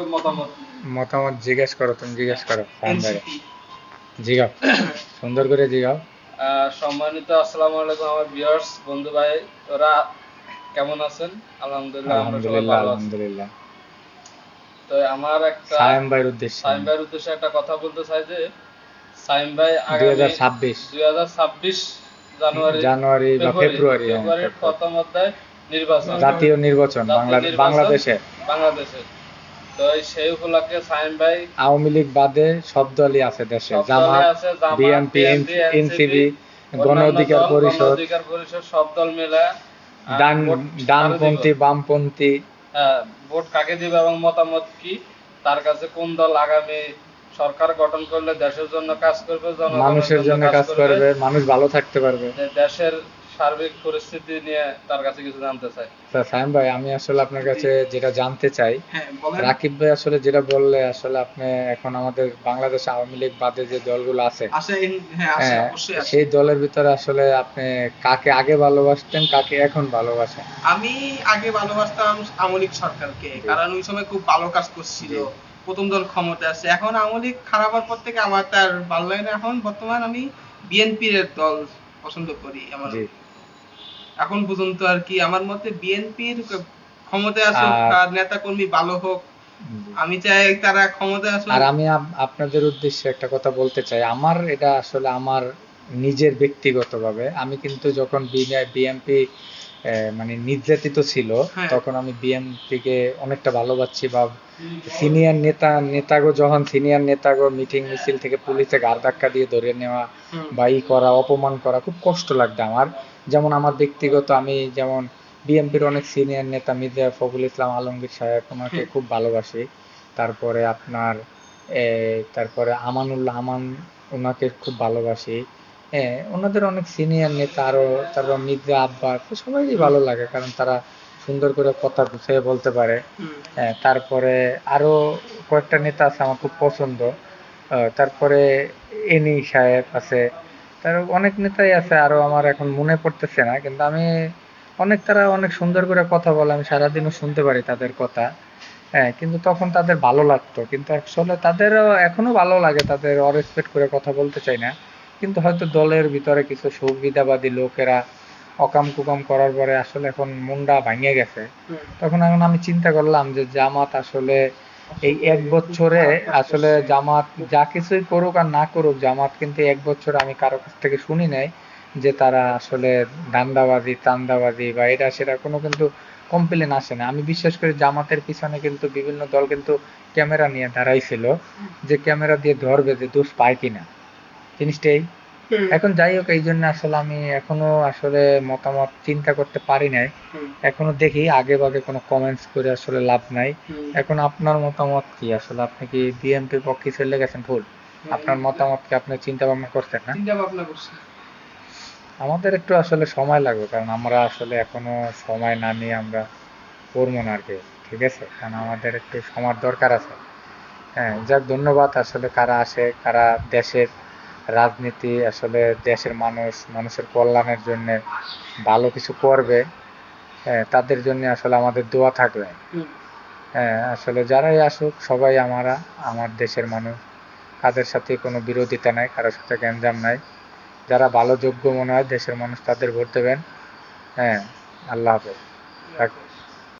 সম্পর্কে মতামত মতামত জিজ্ঞেস করো, তুমি জিজ্ঞেস করো সায়ন ভাই, এনসিপি। জিগাও, সুন্দর করে জিগাও। সম্মানিত আসসালামু আলাইকুম আমার ভিউয়ার্স বন্ধু ভাই, তোরা কেমন আছেন? আলহামদুলিল্লাহ আমরা সবাই আলহামদুলিল্লাহ, ভালো আছি। আলহামদুলিল্লাহ। তো আমার একটা সায়ন ভাইয়ের উদ্দেশ্যে সাইম ভাইয়ের উদ্দেশ্যে একটা কথা বলতে চাই যে সাইম ভাই আগামী 2026 2026 জানুয়ারি বা ফেব্রুয়ারি, ফেব্রুয়ারির প্রথম অধ্যায় নির্বাচন, জাতীয় নির্বাচন বাংলাদেশে। বাংলাদেশে। তো সেই উপলক্ষে সাইম ভাই আওয়ামী লীগ বাদে সব দলই আছে দেশে, সব দলে জামাত, আছে, জামাত, বিএনপি, বিএনপি, এনসিপি, গণ অন্যান্য অধিকার দল, গণ পরিষদ, অধিকার পরিষদ সব দল মিলে ডানপন্থী, বামপন্থী। ভোট কাকে দিবে এবং মতামত কি, তার কাছে কোন দল আগামী সরকার গঠন করলে দেশের জন্য কাজ করবে, মানুষের জন্য কাজ করবে, মানুষ ভালো থাকতে পারবে, দেশের সার্বিক পরিস্থিতি নিয়ে তার কাছে কিছু জানতে চাই। সাইম ভাই, আমি আসলে আপনার কাছে যেটা জানতে চাই, রাকিব ভাই আসলে যেটা বললে, আসলে আপনি এখন আমাদের বাংলাদেশ আওয়ামী লীগ বাদে যে দলগুলো আছে, সেই দলের ভিতরে আসলে আপনি কাকে আগে ভালোবাসতেন, কাকে এখন ভালোবাসেন? আমি আগে ভালোবাসতাম আওয়ামী লীগ সরকারকে, কারণ ওই সময় খুব ভালো কাজ করছিল, প্রথম দল ক্ষমতায় আছে। এখন আওয়ামী লীগ খারাপ হওয়ার পর থেকে আমার তার ভালো লাগে না। এখন বর্তমান আমি বিএনপির দল পছন্দ করি। আমার এখন পর্যন্ত আর কি আমার মতে বিএনপির ক্ষমতায় আসুক আর নেতা কর্মী ভালো হোক, আমি চাই তারা ক্ষমতায় আসুক। আর আমি আপনাদের উদ্দেশ্যে একটা কথা বলতে চাই, আমার এটা আসলে আমার নিজের ব্যক্তিগতভাবে, আমি কিন্তু যখন বিএনপি মানে নির্যাতিত ছিল, তখন আমি বিএনপিকে অনেকটা ভালোবাসছি। বা সিনিয়র নেতাগো যখন সিনিয়র নেতাগো মিটিং মিছিল থেকে পুলিশে ঘাড় ধাক্কা দিয়ে ধরে নেওয়া বা করা, অপমান করা, খুব কষ্ট লাগতো আমার। যেমন আমার ব্যক্তিগত, আমি যেমন বিএনপির অনেক সিনিয়র নেতা মির্জা ফখরুল ইসলাম আলমগীর সাহেব, ওনাকে খুব ভালোবাসি। তারপরে আপনার তারপরে আমানুল্লাহ আমান, ওনাকে খুব ভালোবাসি। হ্যাঁ, ওনাদের অনেক সিনিয়র নেতা আরো, তারপর মির্জা আব্বাস, সবাইই ভালো লাগে, কারণ তারা সুন্দর করে কথা গুছিয়ে বলতে পারে। হ্যাঁ, তারপরে আরো কয়েকটা নেতা আছে আমার খুব পছন্দ। তারপরে এনি সাহেব আছে, তার অনেক নেতাই আছে আরো, আমার এখন মনে পড়তেছে না, কিন্তু আমি তারা অনেক সুন্দর করে কথা বলে, আমি সারাদিনও শুনতে পারি তাদের কথা। হ্যাঁ, কিন্তু তখন তাদের ভালো লাগতো, কিন্তু আসলে তাদেরও এখনো ভালো লাগে, তাদের অরেসপেক্ট করে কথা বলতে চাই না। কিন্তু হয়তো দলের ভিতরে কিছু সুবিধাবাদী লোকেরা অকাম কুকাম করার পরে আসলে এখন মুন্ডা ভাঙিয়ে গেছে। তখন এখন আমি চিন্তা করলাম যে জামাত আসলে এই 1 বছরে, আসলে জামাত যা কিছুই করুক আর না করুক, জামাত কিন্তু 1 বছর আমি কারো কাছ থেকে শুনি নাই যে তারা আসলে ধান্দাবাজি, চান্দাবাজি বা এটা সেটা কোনো কিন্তু কমপ্লেন আসে না। আমি বিশ্বাস করি জামাতের পিছনে কিন্তু বিভিন্ন দল কিন্তু ক্যামেরা নিয়ে দাঁড়াইছিল, যে ক্যামেরা দিয়ে ধরবে যে দোষ পায় কিনা জিনিসটাই। এখন যাই হোক, এই জন্য আসলে আমি এখনো আসলে মতামত চিন্তা করতে পারি নাই, এখনো দেখি আগে ভাগে কোনো কমেন্টস করে আসলে লাভ নাই। এখন আপনার মতামত কি? আসলে আপনি কি বিএনপির পক্ষে চলে গেছেন ফুল? আপনার মতামত কি আপনি চিন্তা ভাবনা করছেন? না, চিন্তা ভাবনা করছি। আমাদের একটু আসলে সময় লাগবে, কারণ আমরা আসলে এখনো সময় না নিয়ে আমরা করবো না আর কি, ঠিক আছে? কারণ আমাদের একটু সময় দরকার আছে। হ্যাঁ, যাক, ধন্যবাদ। আসলে কারা আসে, কারা দেশের রাজনীতি, আসলে দেশের মানুষের কল্যাণের জন্য ভালো কিছু করবে, হ্যাঁ, তাদের জন্য আসলে আমাদের দোয়া থাকবে। হ্যাঁ, আসলে যারাই আসুক সবাই আমার দেশের মানুষ, কাদের সাথে কোনো বিরোধিতা নাই, কারোর সাথে গ্যাঞ্জাম নাই। যারা ভালো যোগ্য মনে হয় দেশের মানুষ, তাদের ভোট দেবেন। হ্যাঁ, আল্লাহ হাফেজ।